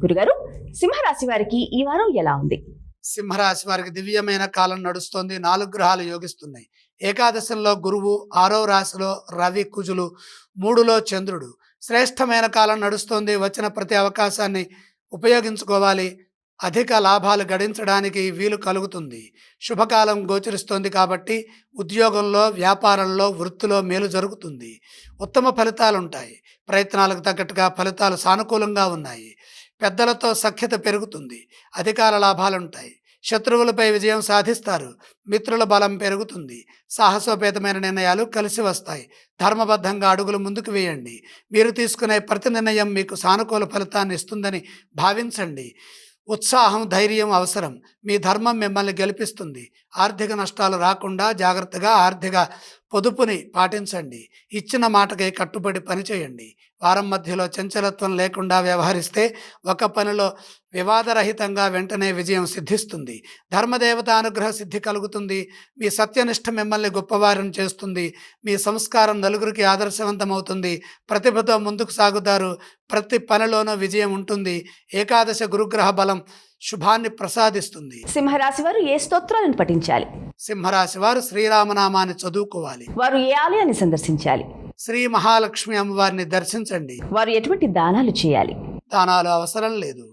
గురుగారు, సింహరాశి వారికి ఈ వారం ఎలా ఉంది? సింహరాశి వారికి దివ్యమైన కాలం నడుస్తోంది. 4 గ్రహాలు యోగిస్తున్నాయి. ఏకాదశంలో గురువు, 6వ రాశిలో రవి, కుజులు, 3లో చంద్రుడు. శ్రేష్టమైన కాలం నడుస్తోంది. వచ్చిన ప్రతి అవకాశాన్ని ఉపయోగించుకోవాలి. అధిక లాభాలు గడించడానికి వీలు కలుగుతుంది. శుభకాలం గోచరిస్తోంది కాబట్టి ఉద్యోగంలో, వ్యాపారంలో, వృత్తిలో మేలు జరుగుతుంది. ఉత్తమ ఫలితాలుంటాయి. ప్రయత్నాలకు తగ్గట్టుగా ఫలితాలు సానుకూలంగా ఉన్నాయి. పెద్దలతో సఖ్యత పెరుగుతుంది. అధికార లాభాలుంటాయి. శత్రువులపై విజయం సాధిస్తారు. మిత్రుల బలం పెరుగుతుంది. సాహసోపేతమైన నిర్ణయాలు కలిసి వస్తాయి. ధర్మబద్ధంగా అడుగులు ముందుకు వేయండి. మీరు తీసుకునే ప్రతి నిర్ణయం మీకు సానుకూల ఫలితాన్ని ఇస్తుందని భావించండి. ఉత్సాహం, ధైర్యం అవసరం. మీ ధర్మం మిమ్మల్ని గెలిపిస్తుంది. ఆర్థిక నష్టాలు రాకుండా జాగ్రత్తగా ఆర్థిక పొదుపుని పాటించండి. ఇచ్చిన మాటకి కట్టుబడి పనిచేయండి. వారం మధ్యలో చంచలత్వం లేకుండా వ్యవహరిస్తే ఒక పనిలో వివాదరహితంగా వెంటనే విజయం సిద్ధిస్తుంది. ధర్మదేవత అనుగ్రహ సిద్ధి కలుగుతుంది. మీ సత్యనిష్ట మిమ్మల్ని గొప్పవారిని చేస్తుంది. మీ సంస్కారం నలుగురికి ఆదర్శవంతమవుతుంది. ప్రతిభతో ముందుకు సాగుతారు. ప్రతి పనిలోనూ విజయం ఉంటుంది. ఏకాదశ గురుగ్రహ బలం శుభాన్ని ప్రసాదిస్తుంది. సింహరాశి వారు ఏ స్తోత్రాలను పఠించాలి? సింహరాశి వారు శ్రీరామనామాన్ని చదువుకోవాలి. వారు ఏ ఆలయాన్ని సందర్శించాలి? శ్రీ మహాలక్ష్మి అమ్మవారిని దర్శించండి. వారు ఎటువంటి దానాలు చేయాలి? దానాలు అవసరం లేదు.